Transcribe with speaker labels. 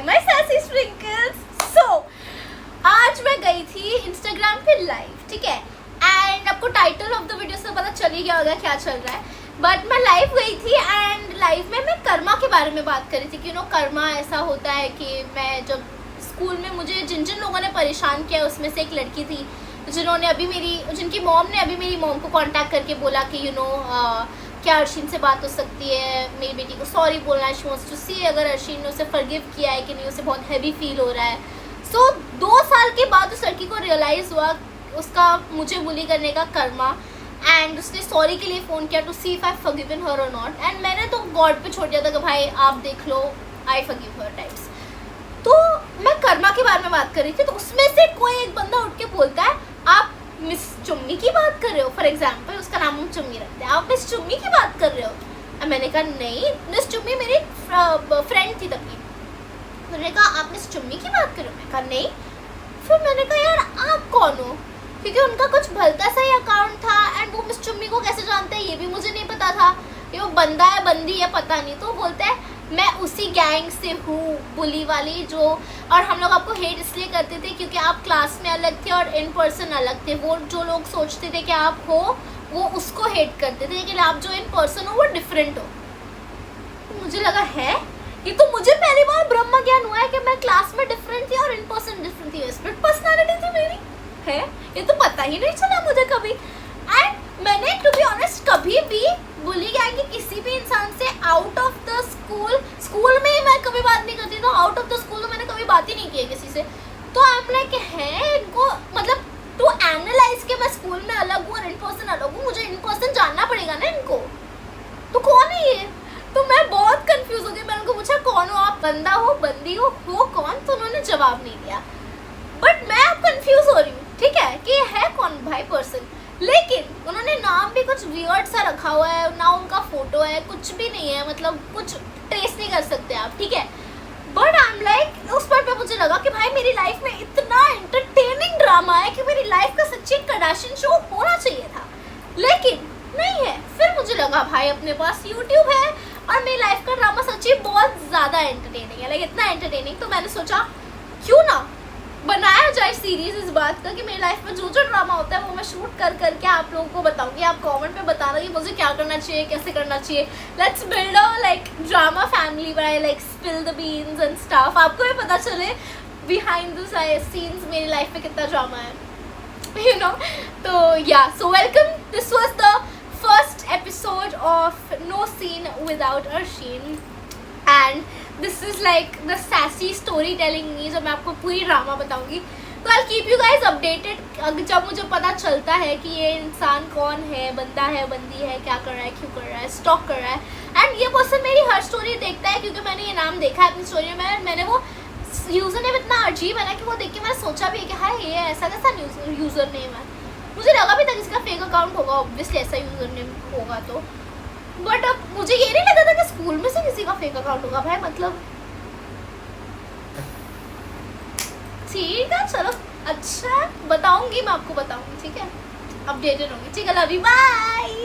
Speaker 1: my sassy sprinkles. So, आज मैं गई थी इंस्टाग्राम पे लाइव, ठीक है, एंड आपको टाइटल ऑफ द वीडियो से पता चल ही गया होगा क्या चल रहा है. बट मैं लाइव गई थी एंड लाइव में मैं कर्मा के बारे में बात कर रही थी कि कर्मा ऐसा होता है कि मैं जब स्कूल में मुझे जिन जिन लोगों ने परेशान किया उसमें से एक लड़की थी जिन्होंने जिनकी मॉम ने अभी मेरी मॉम को कांटेक्ट करके बोला कि क्या अर्शिन से बात हो सकती है, मेरी बेटी को सॉरी बोलना है, शी वांट्स टू सी अगर अर्शिन ने उसे फॉरगिव किया है कि नहीं, उसे बहुत हैवी फील हो रहा है. सो 2 साल के बाद उस लड़की को रियलाइज़ हुआ उसका मुझे बुली करने का कर्मा, एंड उसने सॉरी के लिए फ़ोन किया to see if I forgiven her और नॉट. एंड मैंने तो गॉड पे छोड़ दिया था कि भाई आप देख लो, आई फॉरगिव हर टाइप्स. तो मैं कर्मा के बारे में बात कर रही थी, तो उसमें से कोई एक बंदा उठ के बोलता है आप मिस चुम्मी की बात कर रहे हो. फॉर एग्जाम्पल उसका नाम हम चुम्मी रखते हैं, आप मिस चुम्मी की बात कर रहे हो. मैंने कहा नहीं, मिस चुम्मी मेरी फ्रेंड थी तभी. मैंने कहा आप मिस चुम्मी की बात कर रहे हो. मैंने कहा नहीं. फिर मैंने कहा यार आप कौन हो, क्योंकि उनका कुछ भलता सा ही अकाउंट था एंड वो मिस चुम्मी को कैसे जानते हैं ये भी मुझे नहीं पता था. ये वो बंदा है बंदी है पता नहीं. तो बोलते हैं मैं उसी गैंग से हूँ बुली वाली जो, और हम लोग आपको हेट इसलिए करते थे क्योंकि आप क्लास में अलग थे और इन पर्सन अलग थे. वो जो लोग सोचते थे कि आप हो वो उसको हेट करते थे, लेकिन आप जो इन पर्सन हो वो डिफरेंट हो. तो मुझे लगा है ये तो मुझे पहली बार ब्रह्म ज्ञान हुआ है कि मैं क्लास में डिफरेंट थी और इन पर्सन डिफरेंट थी. स्प्लिट पर्सनालिटी थी मेरी है, ये तो पता ही नहीं चला मुझे कभी. एंड मैंने टू बी ऑनेस्ट कभी भी बुली गैंग के किसी भी इंसान से आउट ऑफ द स्कूल में ही मैं कभी बात नहीं करती. तो आउट ऑफ द स्कूल में मैंने कभी बात ही नहीं की है किसी से. तो आई एम लाइक है इनको मतलब टू एनालाइज के मैं स्कूल में अलग हूँ और इन पर्सन अलग हूँ, मुझे इन पर्सन जानना पड़ेगा ना इनको. तो कौन है ये? तो मैं बहुत कंफ्यूज हो गई. मैंने उनको पूछा कौन हो आप, बंदा हो बंदी हो कौन? तो उन्होंने जवाब नहीं दिया. बट मैं अब कंफ्यूज हो रही हूँ, ठीक है, कि ये है कौन भाई पर्सन. लेकिन उन्होंने नाम भी कुछ वियर्ड सा रखा हुआ है, ना उनका फोटो है, कुछ भी नहीं है, मतलब कुछ ट्रेस नहीं कर सकते आप, ठीक है. बट आई एम लाइक उस पर मुझे लगा कि भाई मेरी लाइफ में इतना एंटरटेनिंग ड्रामा है कि मेरी लाइफ का सच्ची कडाशियन शो होना चाहिए था, लेकिन नहीं है. फिर मुझे लगा भाई अपने पास यूट्यूब है और मेरी लाइफ का ड्रामा सच्ची बहुत ज़्यादा एंटरटेनिंग है, लाइक इतना एंटरटेनिंग. तो मैंने सोचा क्यों ना बनाया जाए सीरीज इस बात का कि मेरी लाइफ में जो जो ड्रामा होता है वो मैं शूट कर करके आप लोगों को बताऊंगी. आप कमेंट पे बताना कि मुझे क्या करना चाहिए, कैसे करना चाहिए. Let's build a like drama family by like spill the beans and stuff. आपको भी पता चले बिहाइंड द सीन्स मेरी लाइफ में कितना ड्रामा है, यू नो. तो yeah so welcome, this was the first episode of no scene without Arshin and this is like the sassy story telling me, जब मैं आपको पूरी ड्रामा बताऊंगी. तो I keep you guys updated जब मुझे पता चलता है कि ये इंसान कौन है, बंदा है बंदी है, क्या कर रहा है, क्यों कर रहा है, स्टॉक कर रहा है. एंड ये पर्सन मेरी हर स्टोरी देखता है क्योंकि मैंने ये नाम देखा है अपनी स्टोरी में. मैंने वो यूज़र नेम इतना अजीब है ना कि वो देख के मैंने सोचा भी है कि हाँ ये ऐसा कैसा यूज़र नेम है. मुझे लगा भी था किसी का फेक अकाउंट होगा, ऑब्वियसली ऐसा यूज़र नेम होगा तो. बट अब मुझे ये नहीं लगा था कि स्कूल में से किसी का फेक अकाउंट होगा भाई. मतलब ठीक है चलो, अच्छा बताऊंगी, मैं आपको बताऊंगी, ठीक है, अपडेटेड होंगी, ठीक है. Love you, bye.